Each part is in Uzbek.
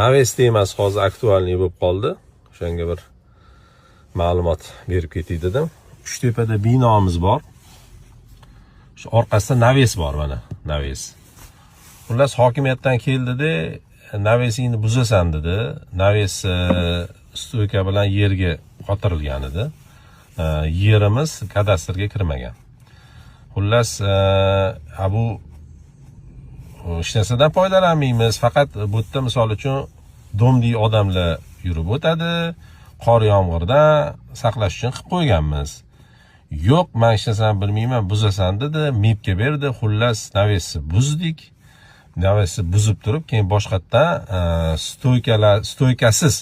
naves temasi hozir aktualniy bo'lib qoldi. O'shanga bir ma'lumot berib ketay dedim. Uchtepada binomiz bor. Shu orqasida naves bor mana, naves. Xullas hokimiyatdan keldi-da, navesingni buzasan dedi. Naves stoyka bilan yerga qotirilgan edi. Yerimiz kadastrga kirmagan. Xullas bu hech narsadan foydalanmaymiz. Faqat bu yerda misol uchun domdek odamlar yurib o'tadi. Qor yomg'irdan saqlash uchun qilib qo'yganmiz. Yo'q, men hech narsani bilmayman, buzasan dedi, mibga berdi. Xullas navesni buzdik. Navesni buzib turib, keyin boshqatdan stoykasiz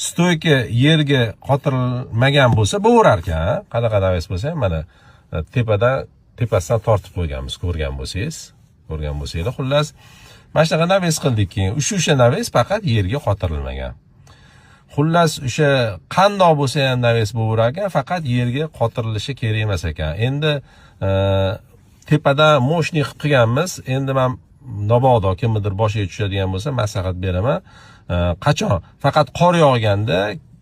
stoyka yerga qotirilmagan bo'lsa bo'lar ekan. Qanaqa naves bo'lsa ham mana tepasidan tortib qo'yganmiz, ko'rgan bo'lsanglar. Xullas, mana shunaqa naves qildik. Keyin o'sha naves faqat yerga qotirilmagan. Xullas, o'sha qandoq bo'lsa ham naves bo'lar ekan, faqat yerga qotirilishi kerak emas ekan. Endi tepada moshni qilib qilganmiz. Endi men mabodo kimnidir boshiga tushadigan bo'lsa, maslahat beraman. Qachon faqat qor yog'ganda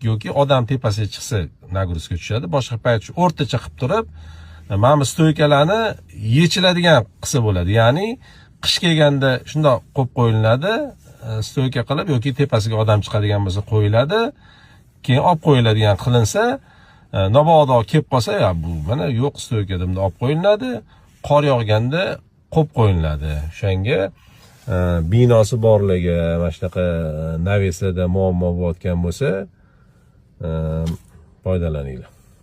yoki odam tepasiga chiqsa nagruzka tushadi. Boshqa payt shu o'rtacha qilib turib, mana stoykalarni yechiladigan qilsa bo'ladi. Ya'ni qish kelganda shundoq qo'yib qo'yiladi, stoyka qilib yoki tepasiga odam chiqadigan bo'lsa qo'yiladi. Keyin olib qo'yiladigan qilinsa, mabodo kelib qolsa, ya bu mana yo'q stoyka deb olib qo'yiladi. Qor yog'ganda qo'yib qo'yiladi. O'shanga binosi borligi, mana shunaqa naveslarda muammo bo'layotgan bo'lsa, foydalaninglar.